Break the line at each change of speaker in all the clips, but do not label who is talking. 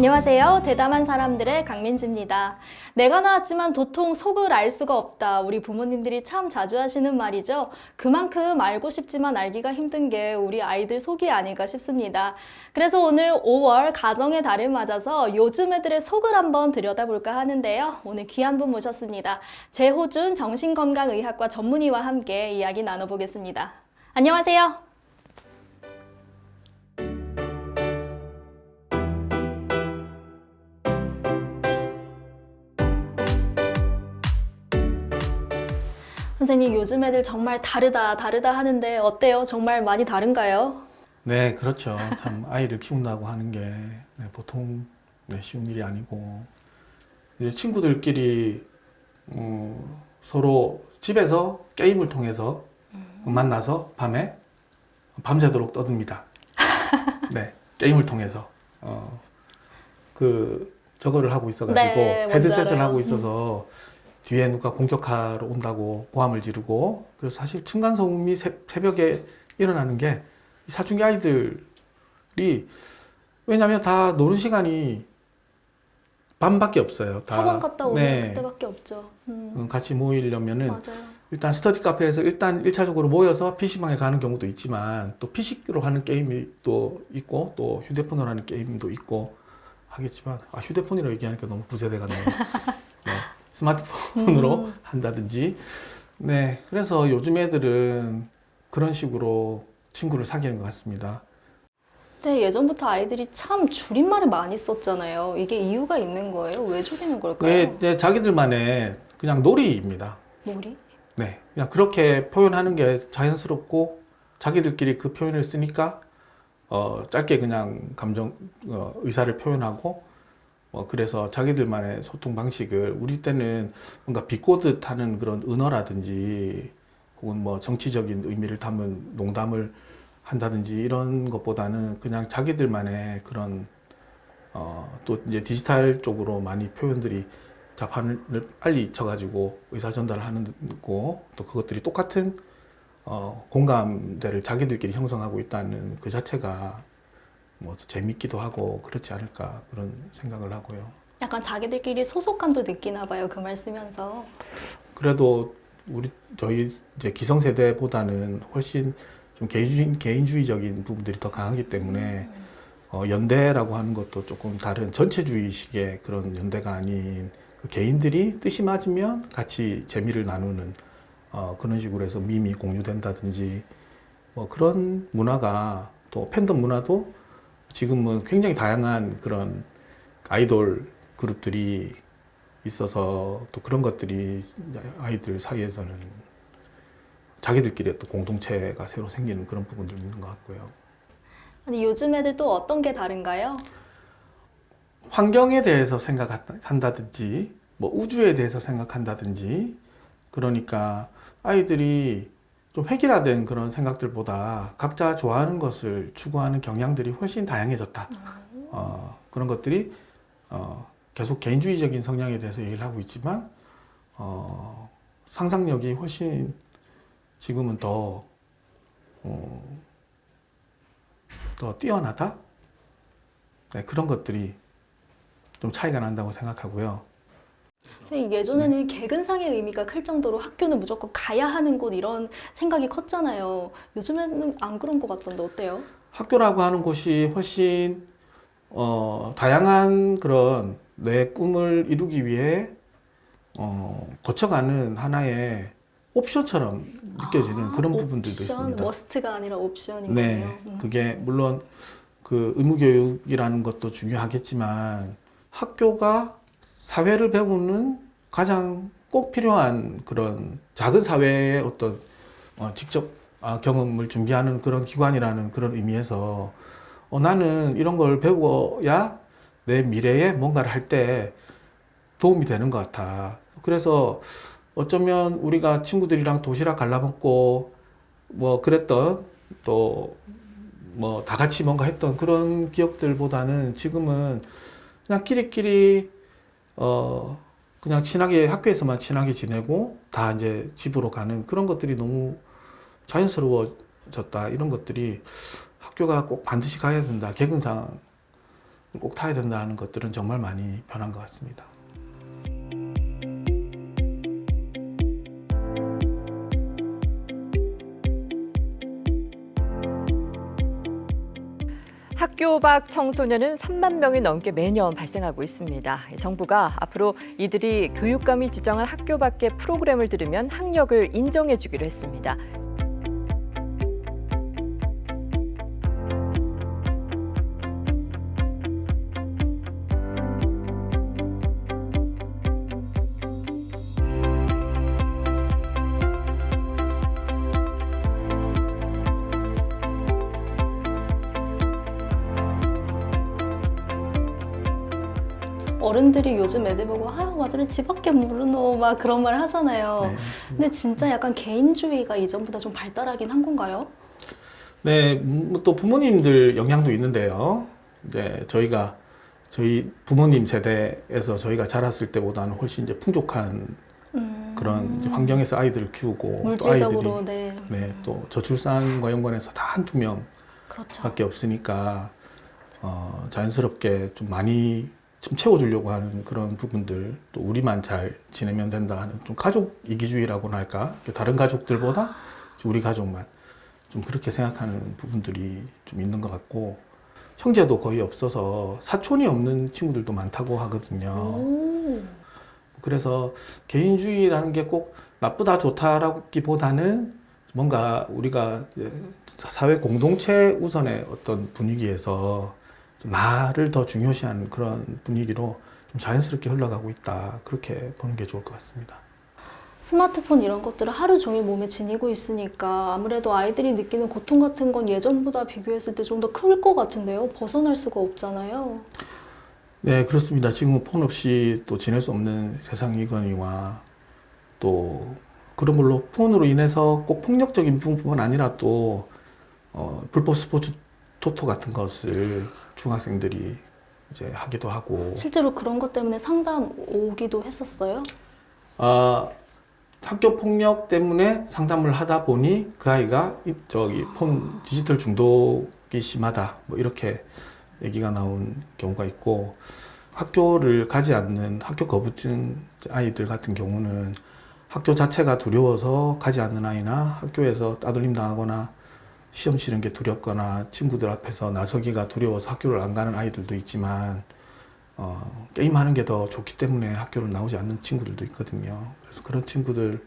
안녕하세요. 대담한 사람들의 강민지입니다. 내가 낳았지만 도통 속을 알 수가 없다. 우리 부모님들이 참 자주 하시는 말이죠. 그만큼 알고 싶지만 알기가 힘든 게 우리 아이들 속이 아닐까 싶습니다. 그래서 오늘 5월 가정의 달을 맞아서 요즘 애들의 속을 한번 들여다볼까 하는데요. 오늘 귀한 분 모셨습니다. 재호준 정신건강의학과 전문의와 함께 이야기 나눠보겠습니다. 안녕하세요. 선생님, 요즘 애들 정말 다르다 하는데 어때요? 정말 많이 다른가요?
네, 그렇죠. 참 아이를 키운다고 하는 게 보통 쉬운 일이 아니고 이제 친구들끼리 서로 집에서 게임을 통해서 만나서 밤새도록 떠듭니다. 네, 게임을 통해서 저거를 하고 있어가지고
네, 뭔지
헤드셋을
알아요.
하고 있어서 뒤에 누가 공격하러 온다고 고함을 지르고, 그래서 사실 층간소음이 새벽에 일어나는 게 사춘기 아이들이, 왜냐면 다 노는 시간이 밤밖에 없어요. 다.
학원 갔다 오면
네.
그때밖에 없죠.
같이 모이려면은
맞아요.
일단 스터디 카페에서 일단 1차적으로 모여서 PC방에 가는 경우도 있지만, 또 PC로 하는 게임이 또 있고, 또 휴대폰으로 하는 게임도 있고 하겠지만, 휴대폰이라고 얘기하니까 너무 부세대 같네요. 네, 스마트폰으로 한다든지. 네, 그래서 요즘 애들은 그런 식으로 친구를 사귀는 것 같습니다.
네, 예전부터 아이들이 참 줄임말을 많이 썼잖아요. 이게 이유가 있는 거예요? 왜 줄이는 걸까요?
이제 자기들만의 그냥 놀이입니다.
머리?
네, 그냥 그렇게 표현하는 게 자연스럽고, 자기들끼리 그 표현을 쓰니까 짧게 그냥 의사를 표현하고, 그래서 자기들만의 소통 방식을, 우리 때는 뭔가 비꼬듯 하는 그런 은어라든지 혹은 뭐 정치적인 의미를 담은 농담을 한다든지 이런 것보다는 그냥 자기들만의 그런 또 이제 디지털 쪽으로 많이 표현들이 자판을 빨리 쳐가지고 의사 전달을 하는 거, 또 그것들이 똑같은 공감대를 자기들끼리 형성하고 있다는 그 자체가 뭐 재밌기도 하고 그렇지 않을까, 그런 생각을 하고요.
약간 자기들끼리 소속감도 느끼나 봐요. 그 말 쓰면서.
그래도 저희 이제 기성세대보다는 훨씬 좀 개인주의적인 부분들이 더 강하기 때문에 연대라고 하는 것도 조금 다른 전체주의식의 그런 연대가 아닌, 그 개인들이 뜻이 맞으면 같이 재미를 나누는 그런 식으로 해서 밈이 공유된다든지, 뭐 그런 문화가, 또 팬덤 문화도 지금은 굉장히 다양한 그런 아이돌 그룹들이 있어서, 또 그런 것들이 아이들 사이에서는 자기들끼리 또 공동체가 새로 생기는 그런 부분들이 있는 것 같고요.
아니, 요즘 애들 또 어떤 게 다른가요?
환경에 대해서 생각한다든지, 뭐 우주에 대해서 생각한다든지, 그러니까 아이들이 좀 획일화된 그런 생각들보다 각자 좋아하는 것을 추구하는 경향들이 훨씬 다양해졌다. 그런 것들이 계속 개인주의적인 성향에 대해서 얘기를 하고 있지만, 상상력이 훨씬 지금은 더 뛰어나다? 네, 그런 것들이 좀 차이가 난다고 생각하고요.
예전에는 개근상의 의미가 클 정도로 학교는 무조건 가야 하는 곳 이런 생각이 컸잖아요. 요즘에는 안 그런 것 같던데 어때요?
학교라고 하는 곳이 훨씬 다양한 그런 내 꿈을 이루기 위해 거쳐가는 하나의 옵션처럼 느껴지는 그런 부분들도 있습니다.
머스트가 아니라 옵션인
네,
거네요.
그게 물론 그 의무교육이라는 것도 중요하겠지만, 학교가 사회를 배우는 가장 꼭 필요한 그런 작은 사회의 어떤 직접 경험을 준비하는 그런 기관이라는 그런 의미에서 나는 이런 걸 배워야 내 미래에 뭔가를 할 때 도움이 되는 것 같아. 그래서 어쩌면 우리가 친구들이랑 도시락 갈라먹고 뭐 그랬던, 또 뭐 다 같이 뭔가 했던 그런 기억들보다는 지금은 그냥 끼리끼리 그냥 친하게, 학교에서만 친하게 지내고 다 이제 집으로 가는 그런 것들이 너무 자연스러워졌다. 이런 것들이 학교가 꼭 반드시 가야 된다, 개근상 꼭 타야 된다 하는 것들은 정말 많이 변한 것 같습니다.
학교 밖 청소년은 3만 명이 넘게 매년 발생하고 있습니다. 정부가 앞으로 이들이 교육감이 지정한 학교 밖의 프로그램을 들으면 학력을 인정해 주기로 했습니다.
어른들이 요즘 애들 보고 아유 맞으래 지밖에 모르노 막 그런 말 하잖아요.
네.
근데 진짜 약간 개인주의가 이전보다 좀 발달하긴 한 건가요?
네, 또 부모님들 영향도 있는데요. 이제 저희 부모님 세대에서 저희가 자랐을 때보다는 훨씬 이제 풍족한 그런 이제 환경에서 아이들을 키우고
물질적으로
또 네, 또 저출산과 연관해서 다 한두 명밖에
그렇죠.
없으니까 자연스럽게 좀 많이 좀 채워주려고 하는 그런 부분들, 또 우리만 잘 지내면 된다 하는 좀 가족 이기주의라고나 할까? 다른 가족들보다 우리 가족만 좀 그렇게 생각하는 부분들이 좀 있는 것 같고, 형제도 거의 없어서 사촌이 없는 친구들도 많다고 하거든요.
오.
그래서 개인주의라는 게 꼭 나쁘다 좋다라기보다는 뭔가 우리가 이제 사회 공동체 우선의 어떤 분위기에서 좀 나를 더 중요시하는 그런 분위기로 좀 자연스럽게 흘러가고 있다, 그렇게 보는 게 좋을 것 같습니다.
스마트폰 이런 것들을 하루 종일 몸에 지니고 있으니까 아무래도 아이들이 느끼는 고통 같은 건 예전보다 비교했을 때 좀 더 클 것 같은데요. 벗어날 수가 없잖아요.
네, 그렇습니다. 지금 폰 없이 또 지낼 수 없는 세상이거니와, 또 그런 걸로 폰으로 인해서 꼭 폭력적인 부분뿐만 아니라 또 불법 스포츠 토토 같은 것을 중학생들이 이제 하기도 하고,
실제로 그런 것 때문에 상담 오기도 했었어요?
학교 폭력 때문에 상담을 하다 보니 그 아이가 폰 디지털 중독이 심하다, 뭐 이렇게 얘기가 나온 경우가 있고, 학교를 가지 않는 학교 거부증 아이들 같은 경우는 학교 자체가 두려워서 가지 않는 아이나, 학교에서 따돌림 당하거나 시험 치는 게 두렵거나 친구들 앞에서 나서기가 두려워서 학교를 안 가는 아이들도 있지만, 게임하는 게 더 좋기 때문에 학교를 나오지 않는 친구들도 있거든요. 그래서 그런 친구들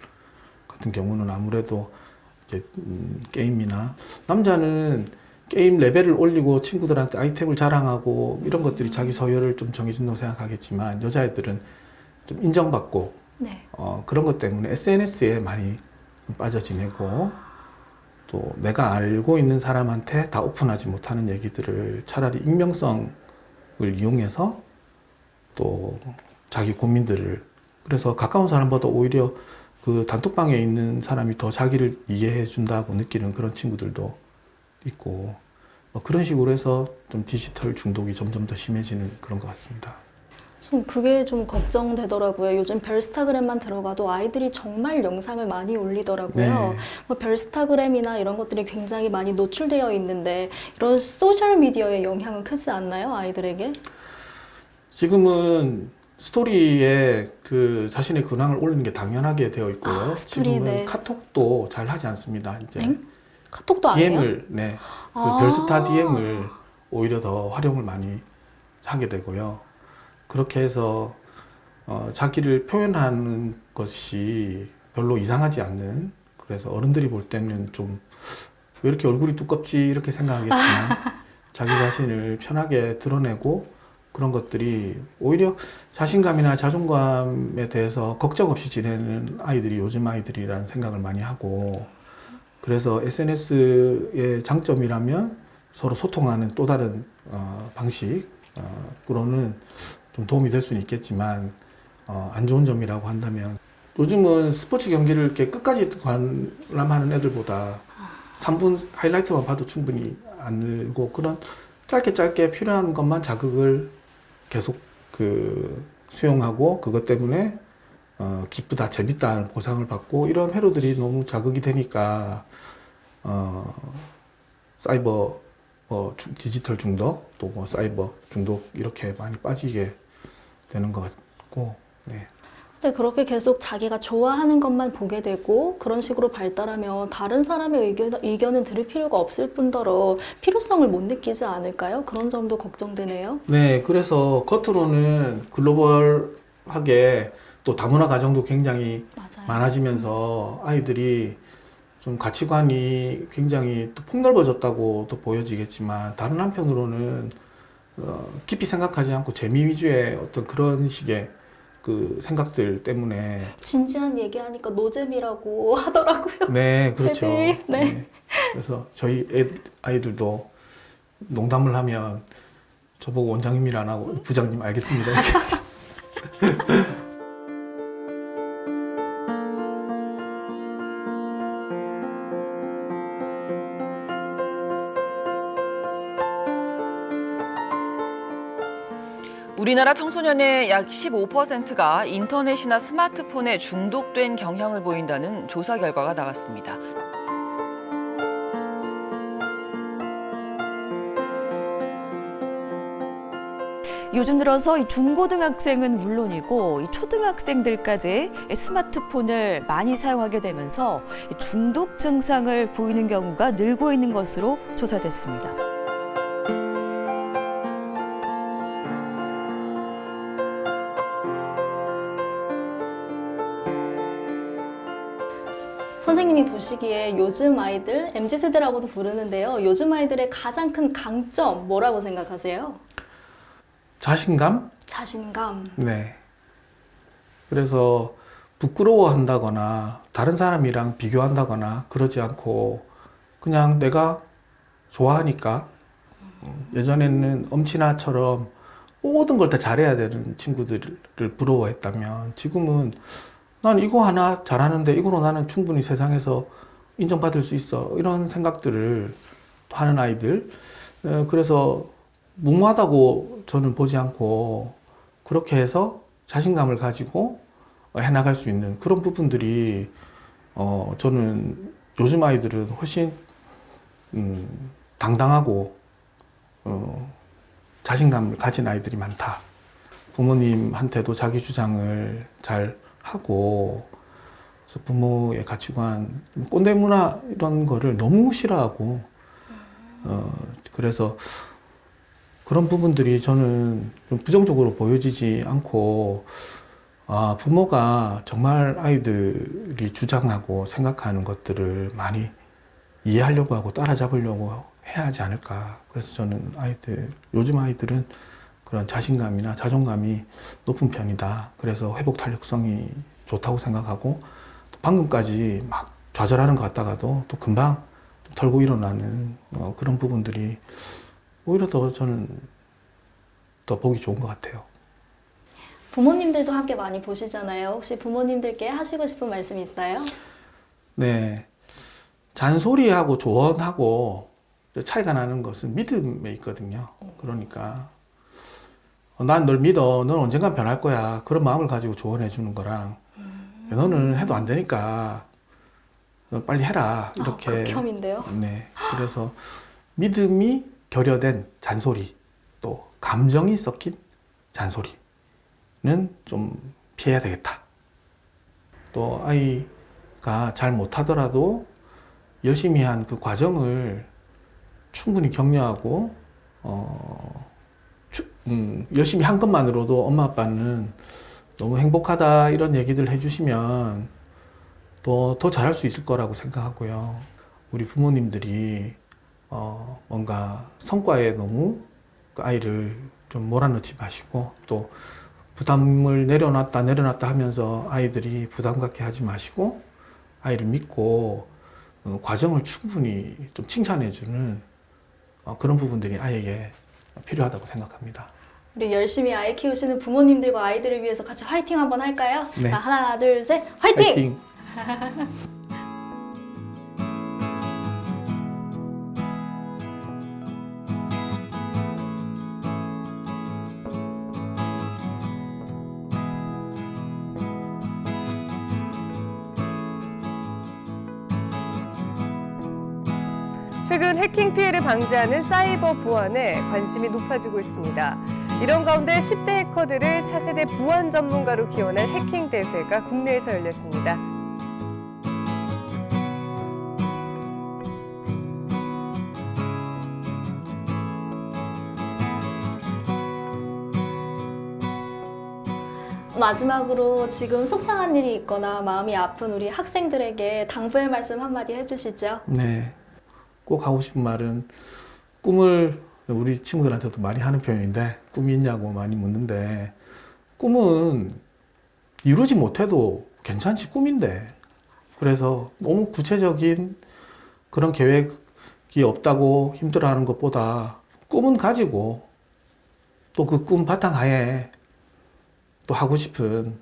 같은 경우는 아무래도 이제 게임이나, 남자는 게임 레벨을 올리고 친구들한테 아이템을 자랑하고 이런 것들이 자기 서열을 좀 정해준다고 생각하겠지만, 여자애들은 좀 인정받고
네.
그런 것 때문에 SNS에 많이 빠져 지내고, 또 내가 알고 있는 사람한테 다 오픈하지 못하는 얘기들을 차라리 익명성을 이용해서 또 자기 고민들을, 그래서 가까운 사람보다 오히려 그 단톡방에 있는 사람이 더 자기를 이해해 준다고 느끼는 그런 친구들도 있고, 뭐 그런 식으로 해서 좀 디지털 중독이 점점 더 심해지는 그런 것 같습니다.
좀 그게 좀 걱정되더라고요. 요즘 별스타그램만 들어가도 아이들이 정말 영상을 많이 올리더라고요.
네.
뭐 별스타그램이나 이런 것들이 굉장히 많이 노출되어 있는데 이런 소셜미디어의 영향은 크지 않나요? 아이들에게?
지금은 스토리에 그 자신의 근황을 올리는 게 당연하게 되어 있고요.
스토리,
지금은
네.
카톡도 잘 하지 않습니다. 이제
엥? 카톡도 안 해요?
DM을, 네, 그 별스타 DM을 오히려 더 활용을 많이 하게 되고요. 그렇게 해서 자기를 표현하는 것이 별로 이상하지 않는, 그래서 어른들이 볼 때는 좀 왜 이렇게 얼굴이 두껍지 이렇게 생각하겠지만 자기 자신을 편하게 드러내고, 그런 것들이 오히려 자신감이나 자존감에 대해서 걱정 없이 지내는 아이들이 요즘 아이들이라는 생각을 많이 하고, 그래서 SNS의 장점이라면 서로 소통하는 또 다른 방식으로는 좀 도움이 될 수는 있겠지만, 안 좋은 점이라고 한다면, 요즘은 스포츠 경기를 이렇게 끝까지 관람하는 애들보다 3분 하이라이트만 봐도 충분히 안 늘고, 그런 짧게 필요한 것만 자극을 계속 수용하고, 그것 때문에 기쁘다, 재밌다 보상을 받고, 이런 회로들이 너무 자극이 되니까 사이버 디지털 중독, 또 뭐 사이버 중독 이렇게 많이 빠지게 되는 것 같고, 네.
근데 그렇게 계속 자기가 좋아하는 것만 보게 되고 그런 식으로 발달하면 다른 사람의 의견은 들을 필요가 없을 뿐더러 필요성을 못 느끼지 않을까요? 그런 점도 걱정되네요.
네, 그래서 겉으로는 글로벌하게 또 다문화 가정도 굉장히
맞아요.
많아지면서 아이들이 좀 가치관이 굉장히 또 폭넓어졌다고 또 보여지겠지만 다른 한편으로는 깊이 생각하지 않고 재미 위주의 어떤 그런 식의 그 생각들 때문에
진지한 얘기하니까 노잼이라고 하더라고요.
네, 그렇죠.
애들이, 네.
네. 그래서 저희 아이들도 농담을 하면 저보고 원장님이라 안 하고 부장님 알겠습니다.
우리나라 청소년의 약 15%가 인터넷이나 스마트폰에 중독된 경향을 보인다는 조사 결과가 나왔습니다.
요즘 들어서 이 중고등학생은 물론이고 이 초등학생들까지 스마트폰을 많이 사용하게 되면서 중독 증상을 보이는 경우가 늘고 있는 것으로 조사됐습니다.
선생님이 보시기에 요즘 아이들, MZ세대라고도 부르는데요. 요즘 아이들의 가장 큰 강점 뭐라고 생각하세요?
자신감?
자신감.
네. 그래서 부끄러워한다거나 다른 사람이랑 비교한다거나 그러지 않고 그냥 내가 좋아하니까 예전에는 엄친아처럼 모든 걸 다 잘해야 되는 친구들을 부러워했다면 지금은 난 이거 하나 잘하는데 이거로 나는 충분히 세상에서 인정받을 수 있어 이런 생각들을 하는 아이들. 그래서 무모하다고 저는 보지 않고 그렇게 해서 자신감을 가지고 해나갈 수 있는 그런 부분들이 저는 요즘 아이들은 훨씬 당당하고 자신감을 가진 아이들이 많다. 부모님한테도 자기 주장을 잘 하고 그래서 부모의 가치관, 꼰대 문화 이런 거를 너무 싫어하고 그래서 그런 부분들이 저는 좀 부정적으로 보여지지 않고 부모가 정말 아이들이 주장하고 생각하는 것들을 많이 이해하려고 하고 따라잡으려고 해야 하지 않을까. 그래서 저는 요즘 아이들은 그런 자신감이나 자존감이 높은 편이다. 그래서 회복 탄력성이 좋다고 생각하고 또 방금까지 막 좌절하는 것 같다가도 또 금방 털고 일어나는 그런 부분들이 오히려 더 저는 더 보기 좋은 것 같아요.
부모님들도 함께 많이 보시잖아요. 혹시 부모님들께 하시고 싶은 말씀 있어요?
네. 잔소리하고 조언하고 차이가 나는 것은 믿음에 있거든요. 그러니까 난 널 믿어. 넌 언젠간 변할 거야. 그런 마음을 가지고 조언해 주는 거랑 너는 해도 안 되니까 빨리 해라. 이렇게.
극혐인데요.
네. 그래서 믿음이 결여된 잔소리, 또 감정이 섞인 잔소리는 좀 피해야 되겠다. 또 아이가 잘 못하더라도 열심히 한 그 과정을 충분히 격려하고 열심히 한 것만으로도 엄마 아빠는 너무 행복하다 이런 얘기들 해주시면 또 더 잘할 수 있을 거라고 생각하고요. 우리 부모님들이 뭔가 성과에 너무 그 아이를 좀 몰아넣지 마시고 또 부담을 내려놨다 하면서 아이들이 부담 갖게 하지 마시고 아이를 믿고 과정을 충분히 좀 칭찬해주는 그런 부분들이 아이에게 필요하다고 생각합니다.
우리 열심히 아이 키우시는 부모님들과 아이들을 위해서 같이 화이팅 한번 할까요?
네.
자, 하나, 둘, 셋, 화이팅!
파이팅!
최근 해킹 피해를 방지하는 사이버 보안에 관심이 높아지고 있습니다. 이런 가운데 10대 해커들을 차세대 보안 전문가로 기원한 해킹 대회가 국내에서 열렸습니다.
마지막으로 지금 속상한 일이 있거나 마음이 아픈 우리 학생들에게 당부의 말씀 한마디 해주시죠.
네. 꼭 하고 싶은 말은 꿈을 우리 친구들한테도 많이 하는 표현인데 꿈이 있냐고 많이 묻는데 꿈은 이루지 못해도 괜찮지 꿈인데 그래서 너무 구체적인 그런 계획이 없다고 힘들어하는 것보다 꿈은 가지고 또 그 꿈 바탕하에 또 하고 싶은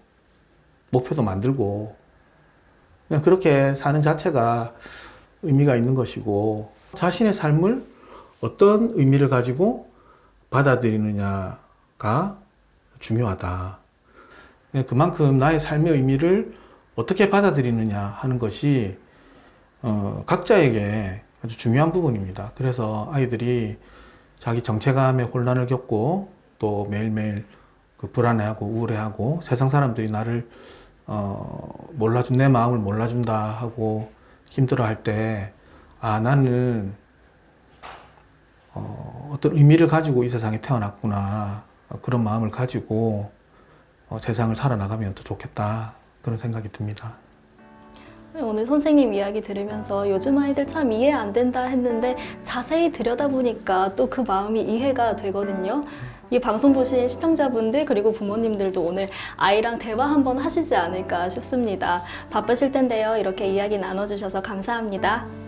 목표도 만들고 그냥 그렇게 사는 자체가 의미가 있는 것이고 자신의 삶을 어떤 의미를 가지고 받아들이느냐가 중요하다. 그만큼 나의 삶의 의미를 어떻게 받아들이느냐 하는 것이 각자에게 아주 중요한 부분입니다. 그래서 아이들이 자기 정체감에 혼란을 겪고 또 매일매일 그 불안해하고 우울해하고 세상 사람들이 나를 몰라준 내 마음을 몰라준다 하고 힘들어할 때 아 나는 어떤 의미를 가지고 이 세상에 태어났구나 그런 마음을 가지고 세상을 살아나가면 더 좋겠다 그런 생각이 듭니다.
오늘 선생님 이야기 들으면서 요즘 아이들 참 이해 안 된다 했는데 자세히 들여다보니까 또 그 마음이 이해가 되거든요. 이 방송 보신 시청자분들 그리고 부모님들도 오늘 아이랑 대화 한번 하시지 않을까 싶습니다. 바쁘실 텐데요. 이렇게 이야기 나눠주셔서 감사합니다.